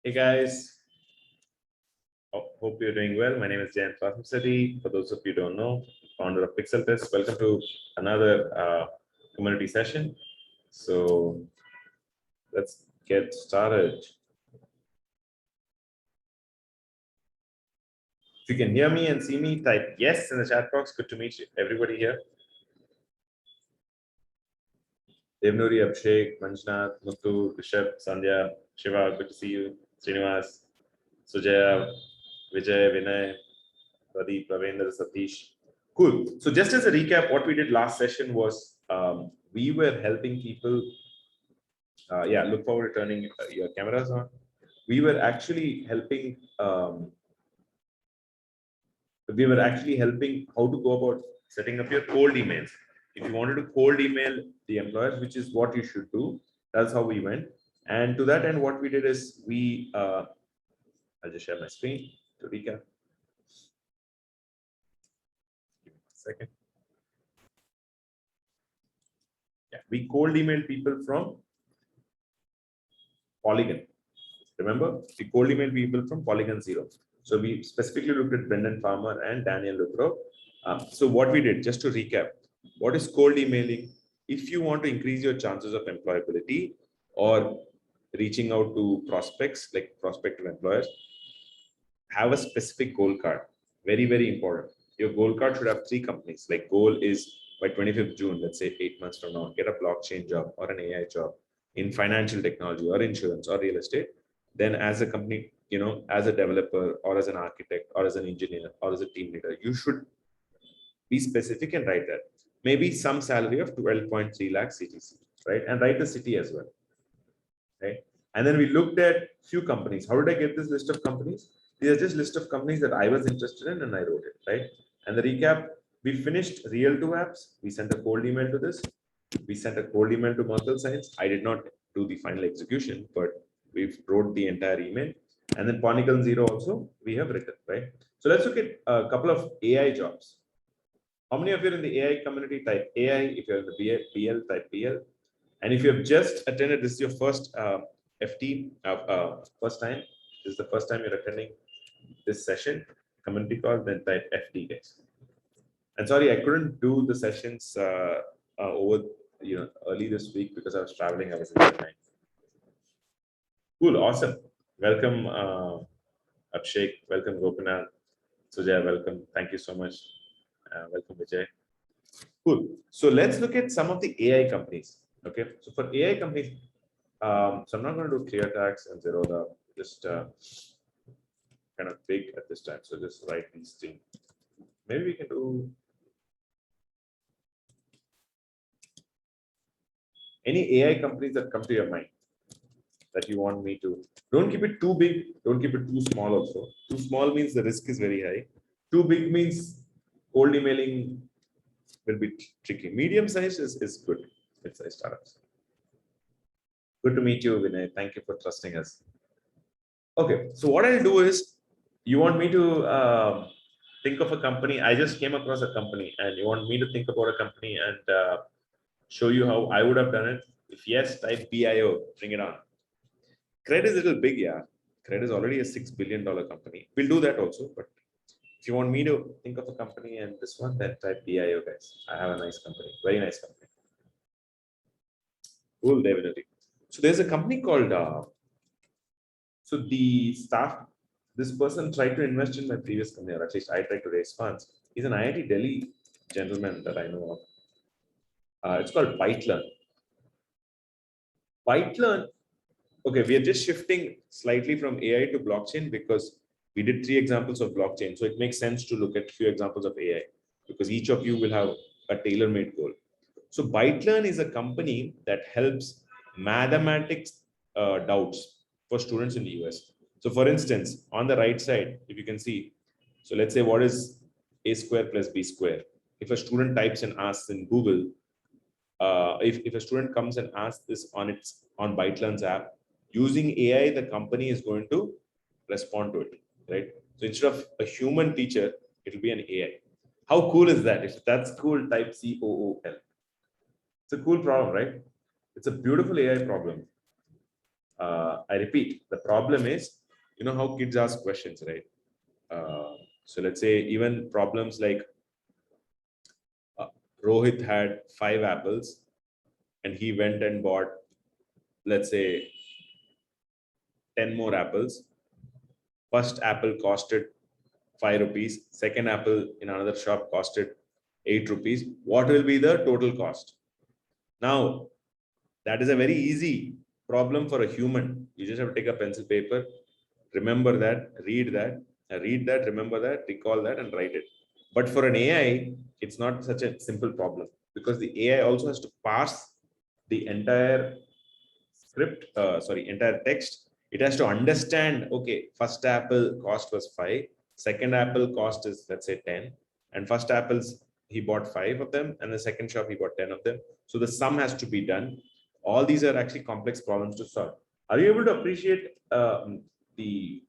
Hey guys, hope you're doing well. My name is Jan Seti. For those of you who don't know, founder of Pixeltests. Welcome to another community session. So let's get started. If you can hear me and see me, type yes in the chat box. Good to meet you, everybody here. Devnuri, Abhishek, Manjnath, Muthu, Rishabh, Sandhya, Shiva, good to see you. Srinivas, Sujaya, Vijay, Vinay, Pradeep, Ravendra, Satish. Cool. So just as a recap, what we did last session was we were helping people. Yeah, look forward to turning your cameras on. We were actually helping. We were actually helping how to go about setting up your cold emails. If you wanted to cold email the employers, which is what you should do, that's how we went. And to that end, what we did is we. I'll just share my screen to recap. Give me 1 second. Yeah, we cold emailed people from Polygon. Remember, we cold emailed people from Polygon 0. So we specifically looked at Brendan Farmer and Daniel Lucro. So what we did, just to recap, what is cold emailing? If you want to increase your chances of employability or reaching out to prospects, like prospective employers, have a specific goal card. Very, very important. Your goal card should have 3 companies. Like goal is by 25th June, let's say 8 months from now, get a blockchain job or an AI job in financial technology or insurance or real estate. Then as a company, as a developer or as an architect or as an engineer or as a team leader, you should be specific and write that. Maybe some salary of 12.3 lakh CTC, right? And write the city as well, right? And then we looked at few companies. How did I get this list of companies? These are just list of companies that I was interested in and I wrote it, right? And the recap, we finished Real 2 apps. We sent a cold email to this. We sent a cold email to Merkle Science. I did not do the final execution, but we wrote the entire email. And then Ponicle Zero also we have written, right? So let's look at a couple of AI jobs. How many of you are in the AI community? Type AI. If you're in the BL, type BL. And if you have just attended, this is your first FT, first time. This is the first time you're attending this session, community call, then type FT, guys. And sorry, I couldn't do the sessions over early this week because I was traveling. I was in Chennai. Cool, awesome. Welcome, Abhishek. Welcome, Gopinath. Sujay, welcome. Thank you so much. Welcome, Vijay. Cool. So let's look at some of the AI companies. Okay. So for AI companies, so I'm not going to do ClearTax and Zerodha. Just kind of big at this time. So just write these things. Maybe we can do any AI companies that come to your mind that you want me to. Don't keep it too big. Don't keep it too small also. Too small means the risk is very high. Too big means cold emailing will be tricky. Medium size is good. Mid-size startups. Good to meet you, Vinay. Thank you for trusting us. Okay, so what I'll do is, you want me to think of a company. I just came across a company, and you want me to think about a company and show you how I would have done it. If yes, type BIO. Bring it on. Cred is a little big, yeah. Cred is already a $6 billion company. We'll do that also, but if you want me to think of a company and this one, then type BIO, guys. I have a nice company, very nice company. Cool, definitely. So there's a company called, so the staff, this person tried to invest in my previous company, or at least I tried to raise funds. He's an IIT Delhi gentleman that I know of. It's called ByteLearn. ByteLearn, okay, we are just shifting slightly from AI to blockchain because we did 3 examples of blockchain. So it makes sense to look at a few examples of AI because each of you will have a tailor-made goal. So ByteLearn is a company that helps mathematics doubts for students in the US. So for instance, on the right side, if you can see, so let's say what is a square plus b square? If a student types and asks in Google, if a student comes and asks this on ByteLearn's app, using AI, the company is going to respond to it, right? So instead of a human teacher, it will be an AI. How cool is that? If that's cool, type COOL. It's a cool problem, right? It's a beautiful AI problem. I repeat, the problem is, you know how kids ask questions, right? So let's say even problems like Rohit had 5 apples and he went and bought, let's say, 10 more apples. First apple costed 5 rupees. Second apple in another shop costed 8 rupees. What will be the total cost? Now, that is a very easy problem for a human. You just have to take a pencil paper, remember that, read that, remember that, recall that, and write it. But for an AI, it's not such a simple problem because the AI also has to parse the entire script, entire text. It has to understand, okay, first apple cost was 5, second apple cost is, let's say, 10, and first apples, he bought 5 of them, and the second shop, he bought 10 of them. So the sum has to be done. All these are actually complex problems to solve. Are you able to appreciate the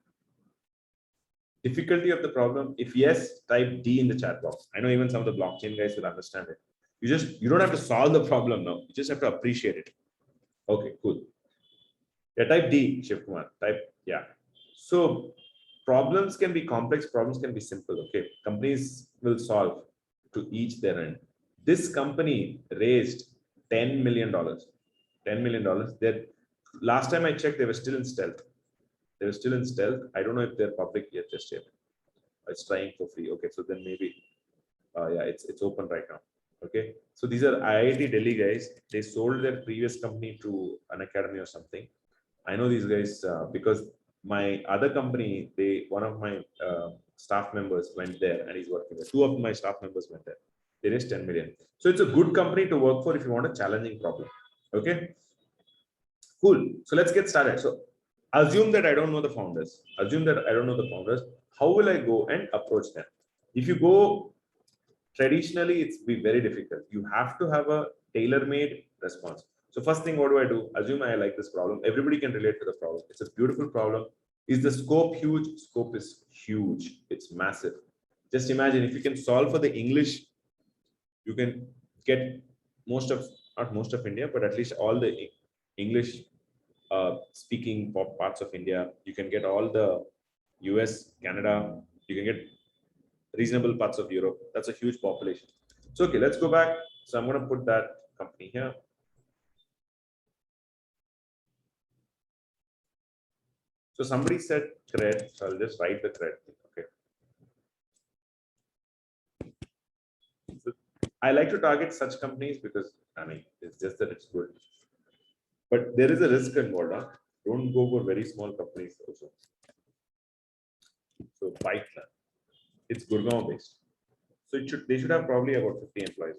difficulty of the problem? If yes, type D in the chat box. I know even some of the blockchain guys will understand it. You don't have to solve the problem now. You just have to appreciate it. Okay, cool. Yeah, type D, Shiv Kumar. Type, yeah. So problems can be complex, problems can be simple. Okay, companies will solve to each their end. This company raised $10 million. $10 million. That last time I checked, they were still in stealth. They were still in stealth. I don't know if they're public yet, just yet. It's trying for free. Okay, so then maybe, yeah, it's open right now. Okay, so these are IIT Delhi guys. They sold their previous company to an academy or something. I know these guys because my other company, one of my staff members went there and he's working there. 2 of my staff members went there. They raised 10 million. So it's a good company to work for if you want a challenging problem. Okay, cool. So let's get started. So assume that I don't know the founders. Assume that I don't know the founders. How will I go and approach them? If you go traditionally, it's be very difficult. You have to have a tailor-made response. So first thing, what do I do? Assume I like this problem. Everybody can relate to the problem. It's a beautiful problem. Is the scope huge? Scope is huge. It's massive. Just imagine if you can solve for the English, you can get not most of India, but at least all the English speaking parts of India. You can get all the US, Canada. You can get reasonable parts of Europe. That's a huge population. So, okay, let's go back. So I'm going to put that company here. So somebody said cred. So I'll just write the cred. Okay. So I like to target such companies because, I mean, it's just that it's good. But there is a risk involved. Huh? Don't go for very small companies also. So Python, it's Gurgaon based. So they should have probably about 50 employees.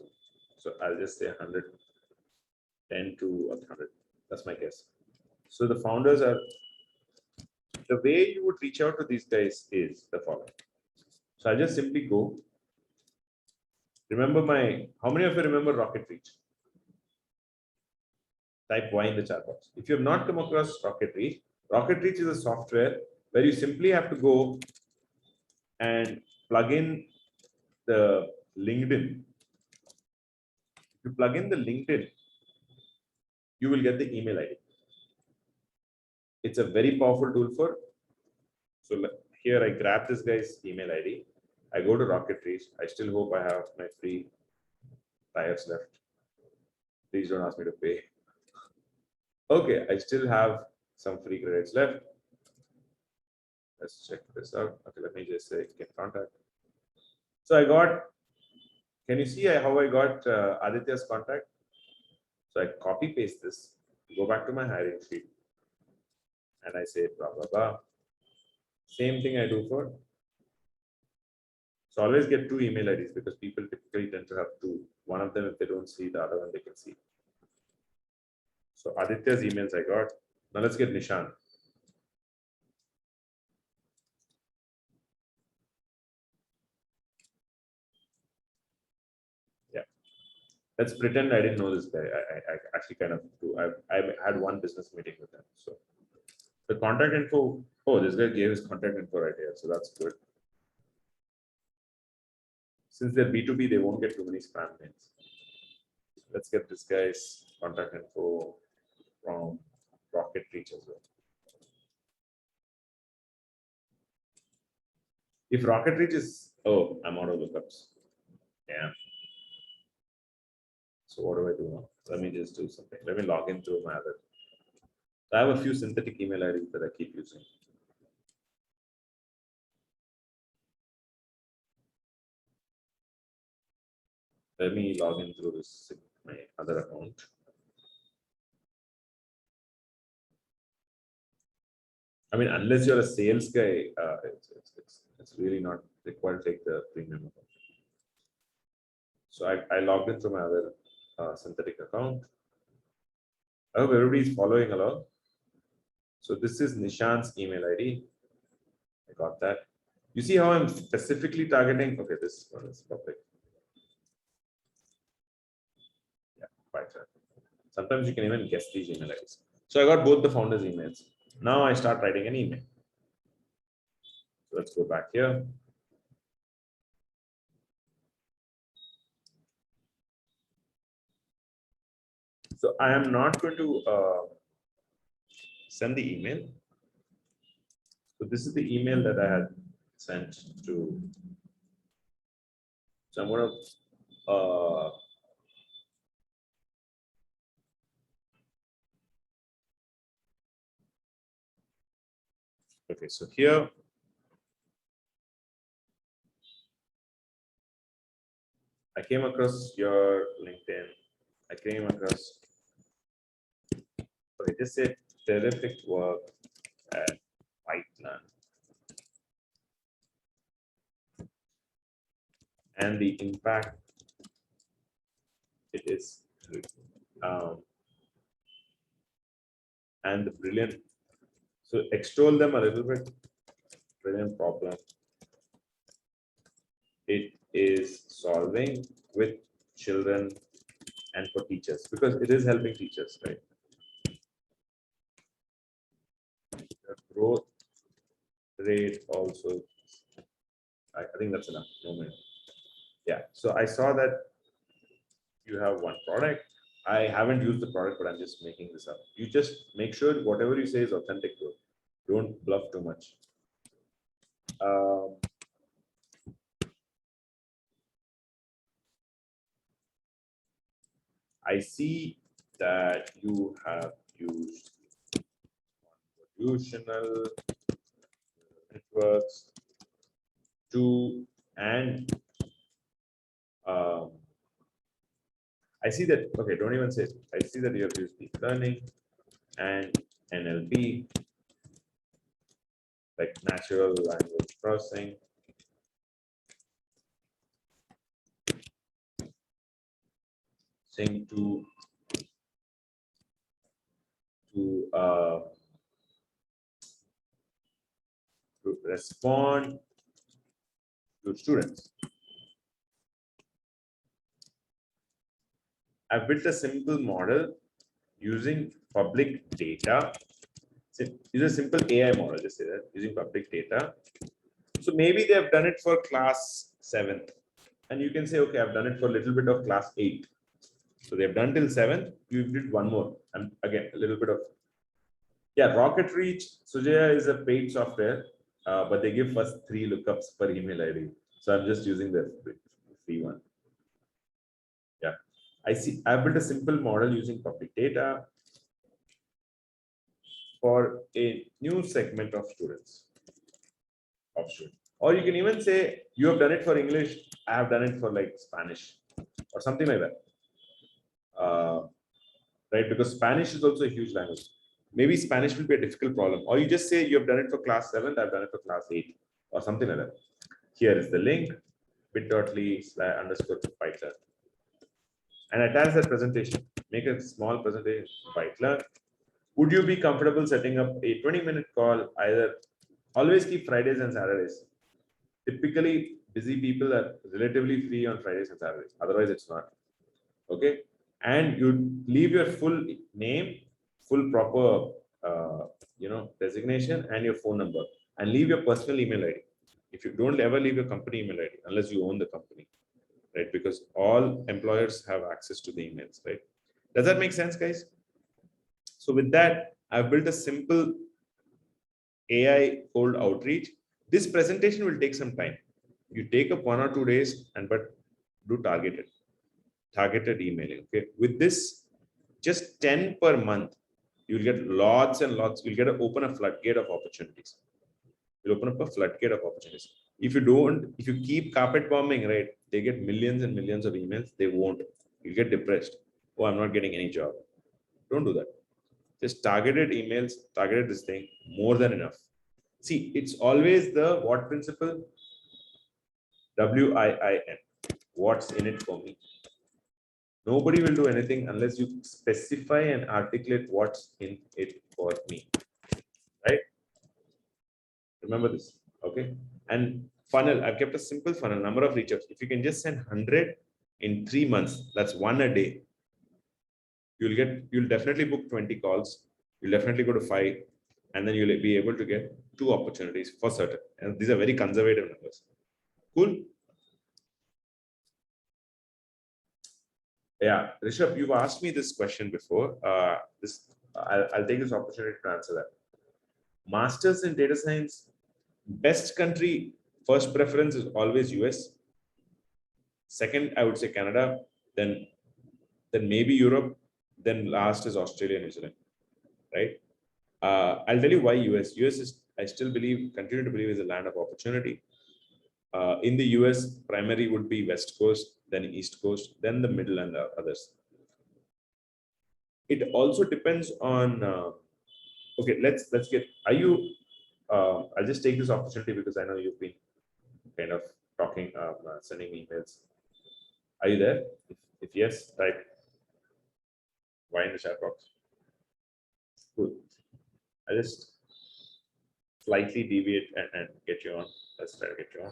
So I'll just say 110 to 100. That's my guess. So the founders are, the way you would reach out to these guys is the following. So I just simply go. Remember how many of you remember Rocket Reach? Type Y in the chat box. If you have not come across Rocket Reach is a software where you simply have to go and plug in the LinkedIn. If you plug in the LinkedIn, you will get the email ID. It's a very powerful tool for, so here I grab this guy's email ID. I go to Rocket Reach. I still hope I have my free tires left. Please don't ask me to pay. Okay, I still have some free credits left. Let's check this out. Okay, let me just say get contact. So I got, can you see how I got Aditya's contact? So I copy paste this, go back to my hiring sheet, and I say blah, blah, blah. Same thing I do for, so always get 2 email IDs because people typically tend to have 2. One of them, if they don't see, the other one they can see. So Aditya's emails I got. Now let's get Nishan. Yeah. Let's pretend I didn't know this guy. I actually kind of do. I had one business meeting with them. So the contact info, oh, this guy gave his contact info right here. So that's good. Since they're B2B, they won't get too many spam mails. Let's get this guy's contact info from rocket reach as well. If rocket reach is, oh, I'm out of lookups. Yeah. So what do I do now? Let me just do something. Let me log into my other. I have a few synthetic email IDs that I keep using. Let me log in through this my other account. I mean, unless you're a sales guy, it's really not required to take the premium account. So I logged into my other synthetic account. I hope everybody is following along. So this is Nishant's email ID. I got that. You see how I'm specifically targeting? Okay, this one is public. Yeah, quite right. Sometimes you can even guess these email IDs. So I got both the founders' emails. Now I start writing an email. So let's go back here. So I am not going to send the email. So this is the email that I had sent to. So I'm going to okay, so here I came across your LinkedIn. I came across, okay, just say terrific work at Python. And the impact it is, and the brilliant, so extol them a little bit, brilliant problem it is solving with children and for teachers, because it is helping teachers, right? The growth rate also, I think that's enough. No minute. Yeah, so I saw that you have one product. I haven't used the product, but I'm just making this up. You just make sure whatever you say is authentic, though. Don't bluff too much. I see that you have used convolutional networks to, and I see that, okay, don't even say it. I see that you have used deep learning and NLP, like natural language processing. Saying to respond to students. I've built a simple model using public data. It's a simple AI model, just say that, using public data. So maybe they have done it for class 7th. And you can say, okay, I've done it for a little bit of class 8. So they've done till 7th. You did one more. And again, a little bit of, yeah, Rocket Reach, Sujaya is a paid software, but they give us 3 lookups per email ID. So I'm just using the free one. Yeah, I see. I built a simple model using public data for a new segment of students. Or you can even say you have done it for English, I have done it for like Spanish or something like that. Right? Because Spanish is also a huge language. Maybe Spanish will be a difficult problem. Or you just say you have done it for class 7th, I've done it for class 8 or something like that. Here is the link, bit.ly/_Python. And attach that presentation. Make a small presentation, Python. Would you be comfortable setting up a 20-minute call? Either always keep Fridays and Saturdays. Typically, busy people are relatively free on Fridays and Saturdays. Otherwise, it's not. Okay. And you leave your full name, full proper, designation and your phone number, and leave your personal email ID. If you don't ever leave your company email ID, unless you own the company, right? Because all employers have access to the emails, right? Does that make sense, guys? So with that, I've built a simple AI cold outreach. This presentation will take some time. You take up 1 or 2 days but do targeted emailing. Okay. With this, just 10 per month, you'll get lots and lots. You'll open a floodgate of opportunities. You'll open up a floodgate of opportunities. If you keep carpet bombing, right, they get millions and millions of emails. They won't. You'll get depressed. Oh, I'm not getting any job. Don't do that. Just targeted emails, targeted this thing, more than enough. See, it's always the what principle? WIIN. What's in it for me? Nobody will do anything unless you specify and articulate what's in it for me. Right? Remember this. Okay. And funnel, I've kept a simple funnel, number of reach outs. If you can just send 100 in 3 months, that's 1 a day. You'll definitely book 20 calls. You'll definitely go to 5, and then you'll be able to get 2 opportunities for certain. And these are very conservative numbers. Cool. Yeah, Rishabh, you've asked me this question before. I'll take this opportunity to answer that. Masters in data science, best country, first preference is always US. Second, I would say Canada, then maybe Europe, then last is Australia, New Zealand, right? I'll tell you why US. US is, I still continue to believe, is a land of opportunity. In the US, primary would be West Coast, then East Coast, then the middle and the others. It also depends on, okay, let's get, are you, I'll just take this opportunity because I know you've been kind of talking, sending emails. Are you there? If yes, type Y in the chat box. Cool. I'll just slightly deviate and get you on. Let's try to get you on.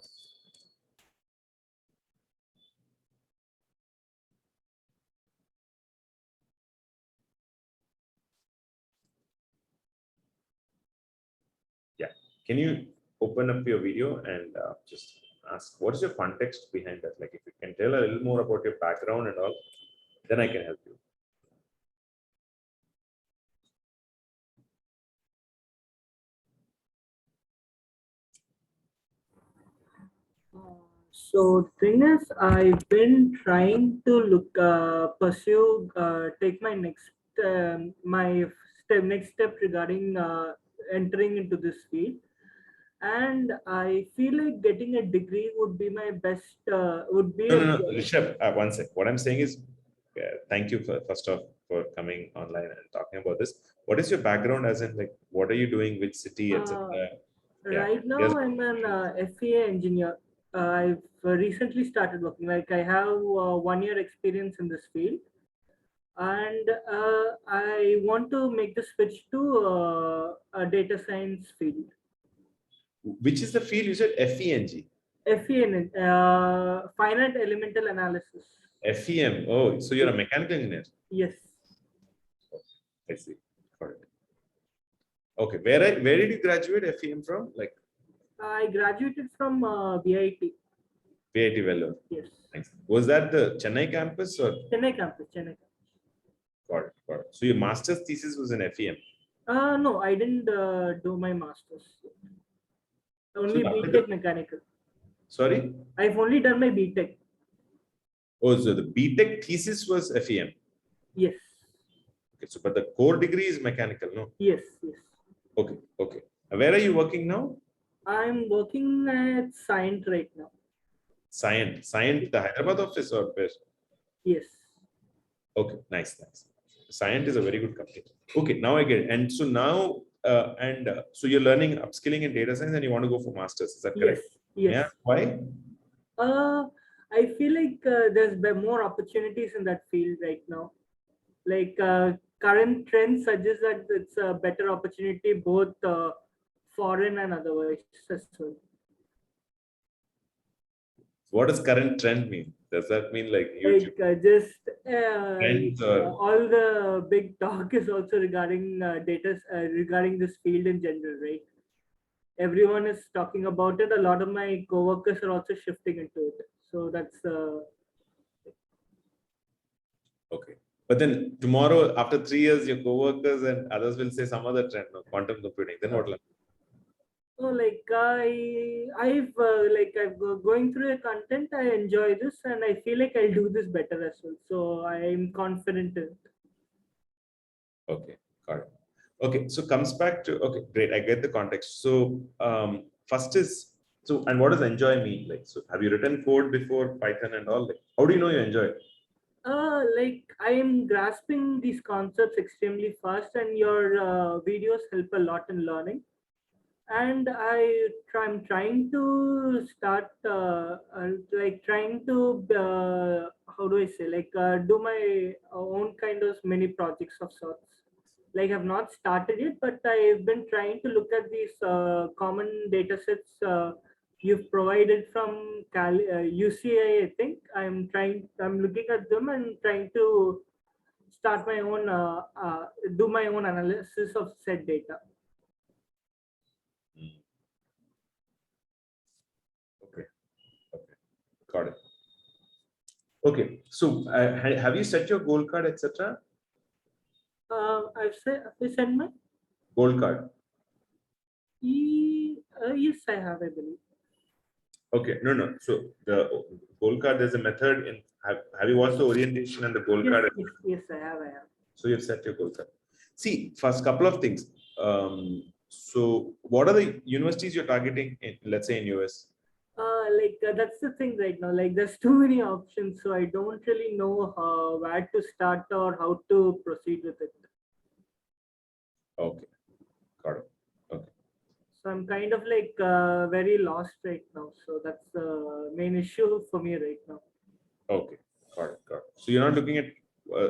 Yeah. Can you open up your video and just ask what is your context behind that? Like if you can tell a little more about your background and all, then I can help you. So thing is, I've been trying to take my next step regarding entering into this field, and I feel like getting a degree would be my best. No, Rishabh, one sec. What I'm saying is, thank you first off for coming online and talking about this. What is your background, as in, like, what are you doing, which city, etc.? Right now, I'm an FEA engineer. I've recently started working. Like I have 1 year experience in this field, and I want to make the switch to a data science field. Which is the field you said? FENG. FEN, finite elemental analysis. FEM. Oh, so you're a mechanical engineer? Yes. I see. Got it. Okay. Where did you graduate FEM from? Like, I graduated from VIT. VIT Vellore. Yes. Thanks. Was that the Chennai campus or? Chennai campus. Chennai campus. Got it. Got it. So your master's thesis was in FEM? No, I didn't do my master's. Only BTech mechanical. Sorry? I've only done my BTech. Oh, so the BTech thesis was FEM? Yes. Okay, so but the core degree is mechanical, no? Yes, yes. Okay, okay. Where are you working now? I'm working at Scient right now. Scient, the Hyderabad office or where? Yes. Okay, nice, nice. Scient is a very good company. Okay, now I get it. And so now, so you're learning upskilling in data science and you want to go for masters, is that correct? Yes. Yeah. Why? I feel like there's more opportunities in that field right now. Like current trends suggest that it's a better opportunity, both foreign and otherwise. What does current trend mean? Does that mean like YouTube? Like trends or... all the big talk is also regarding regarding this field in general, right? Everyone is talking about it. A lot of my coworkers are also shifting into it. So that's okay. But then tomorrow, after 3 years, your coworkers and others will say some other trend, no, quantum computing. Then what will happen? So like I've going through a content, I enjoy this and I feel like I'll do this better as well. So I'm confident in it. Okay, got it. Okay, so comes back to, okay, great. I get the context. So first is, so, and what does enjoy mean? Like, so have you written code before Python and all? Like, how do you know you enjoy it? Like I am grasping these concepts extremely fast, and your videos help a lot in learning. And I'm trying to start, like trying to, how do I say, like do my own kind of mini projects of sorts. Like I've not started it, but I've been trying to look at these common data sets you've provided from UCI. I think I'm looking at them and trying to start my own, do my own analysis of said data. Hmm, okay, okay, got it. Okay, so have you set your goal card, etc.? I sent my Goal card. yes, I have, I believe. Okay, no, no. So the goal card, there's a method in, have you watched the orientation and the goal Yes, card? yes, I have, I have. So you've set your goal card. See, first couple of things. So what are the universities you're targeting in, let's say in US? That's the thing right now. Like there's too many options, so I don't really know where to start or how to proceed with it. Okay, got it. Okay. So I'm kind of like very lost right now. So that's the main issue for me right now. Okay, got it, got it. So you're not looking at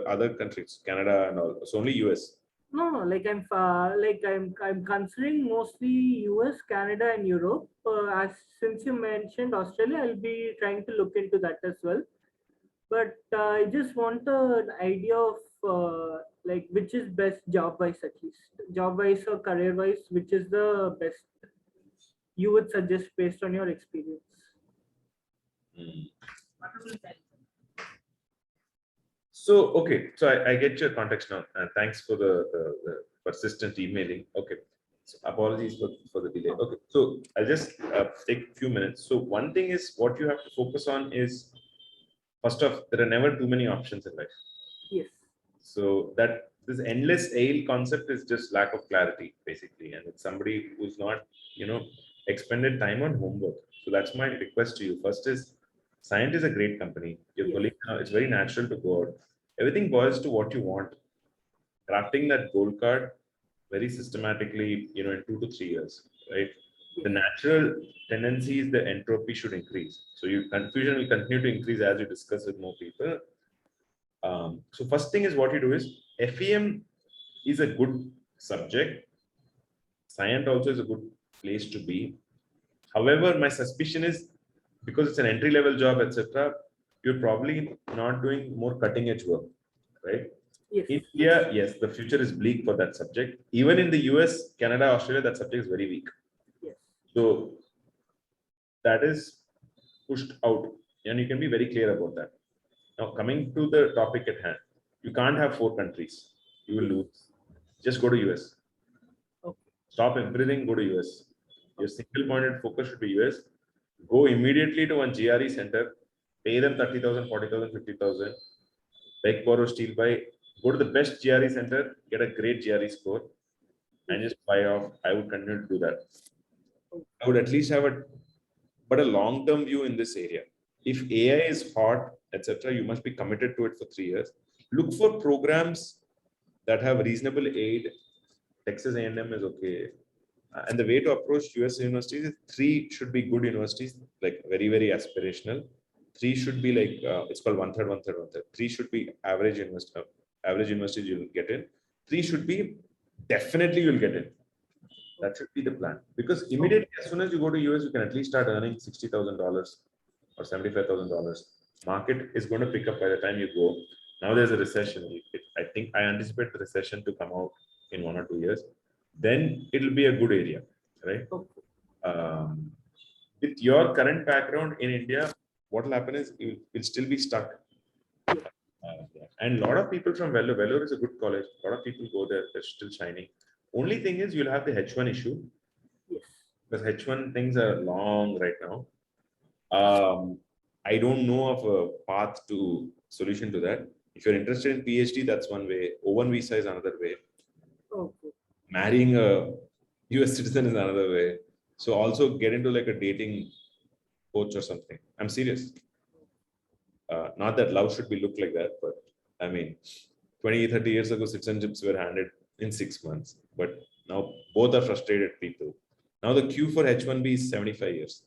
other countries, Canada and all. It's only US. No, no, I'm considering mostly US, Canada, and Europe. As since you mentioned Australia, I'll be trying to look into that as well. But I just want an idea of like which is best job wise, at least job wise or career wise, which is the best you would suggest based on your experience. Hmm. So, okay, so I get your context now. And thanks for the persistent emailing. Okay, so apologies for the delay. Okay, so I'll just take a few minutes. So one thing is what you have to focus on is, first off, there are never too many options in life. Yes. So that this endless ale concept is just lack of clarity, basically. And it's somebody who's not, expended time on homework. So that's my request to you. First is, Scient is a great company. Your Yes. colleague, it's very natural to go out. Everything boils to what you want. Crafting that goal card very systematically, in 2 to 3 years, right? The natural tendency is the entropy should increase. So your confusion will continue to increase as you discuss with more people. So first thing is what you do is FEM is a good subject. Scient also is a good place to be. However, my suspicion is because it's an entry level job, etc., you're probably not doing more cutting edge work, right? Yes. In India, yes, the future is bleak for that subject. Even in the US, Canada, Australia, that subject is very weak. Yes. So that is pushed out, and you can be very clear about that. Now, coming to the topic at hand, you can't have 4 countries. You will lose. Just go to US. Okay. Stop everything, go to US. Your single pointed focus should be US. Go immediately to one GRE center, pay them 30,000, 40,000, 50,000, beg, borrow, steal, buy. Go to the best GRE center, get a great GRE score, and just buy off. I would continue to do that. I would at least have a long-term view in this area. If AI is hot, etc., you must be committed to it for 3 years. Look for programs that have reasonable aid. Texas A&M is okay. And the way to approach US universities is 3 should be good universities, like very, very aspirational. 3 should be like, it's called one third, one third, one third. 3 should be average universities you'll get in. 3 should be definitely you'll get in. That should be the plan. Because immediately, as soon as you go to US, you can at least start earning $60,000 or $75,000. Market is going to pick up by the time you go. Now there's a recession. I think I anticipate the recession to come out in 1 or 2 years. Then it'll be a good area, right? With your current background in India, what will happen is you will still be stuck. And a lot of people from Vellore is a good college. A lot of people go there. They're still shining. Only thing is you'll have the H1 issue. Yes. Because H1 things are long right now. I don't know of a path to solution to that. If you're interested in PhD, that's one way. O1 visa is another way. Okay. Marrying a US citizen is another way. So also get into like a dating coach or something. I'm serious. Not that love should be looked like that, but I mean, 20, 30 years ago, citizenships were handed in 6 months. But now both are frustrated people. Now the queue for H1B is 75 years.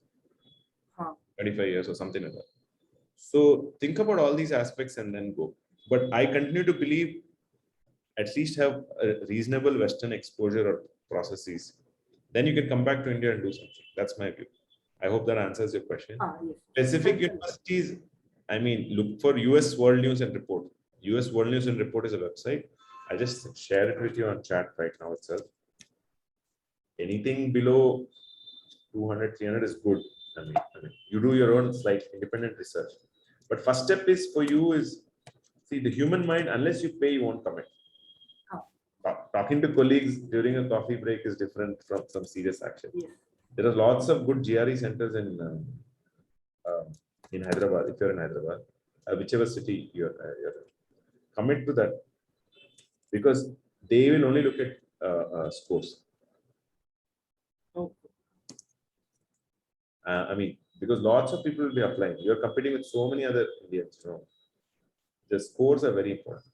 25 years or something like that. So think about all these aspects and then go. But I continue to believe at least have a reasonable Western exposure or processes. Then you can come back to India and do something. That's my view. I hope that answers your question. Yes. Specific universities, I mean, look for US World News and Report. US World News and Report is a website. I just share it with you on chat right now itself. Anything below 200, 300 is good. I mean, you do your own slight independent research. But first step is for you is, see, the human mind, unless you pay, you won't commit. Talking to colleagues during a coffee break is different from some serious action. Yes. There are lots of good GRE centers in Hyderabad, if you're in Hyderabad, whichever city you're commit to that, because they will only look at scores. Okay. I mean, because lots of people will be applying. You're competing with so many other Indians. You know, the scores are very important.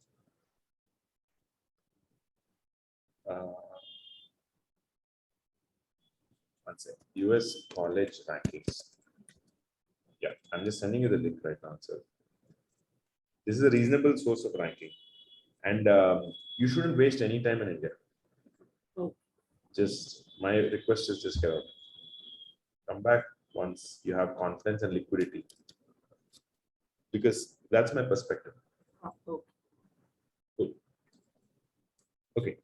One second. US college rankings. Yeah, I'm just sending you the link right now, sir. This is a reasonable source of ranking, and you shouldn't waste any time in India. Okay. Just my request is just come back once you have confidence and liquidity, because that's my perspective. Okay. Cool. Okay.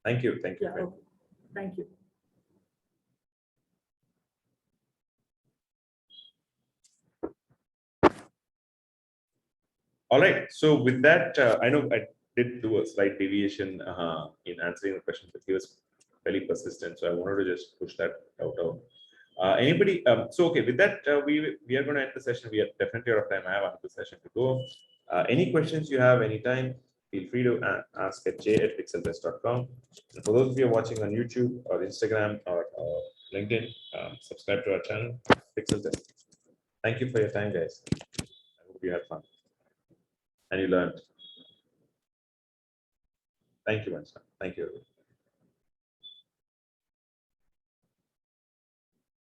Thank you. Thank you. Yeah, okay. Thank you. All right. So with that, I know I did do a slight deviation in answering the question, but he was fairly persistent. So I wanted to just push that out. Anybody? So okay. With that, we are going to end the session. We are definitely out of time. I have another session to go. Any questions you have anytime, feel free to ask at j@pixeltest.com. And for those of you watching on YouTube or Instagram or LinkedIn, subscribe to our channel, Pixel Test. Thank you for your time, guys. I hope you had fun and you learned. Thank you, Mansa. Thank you.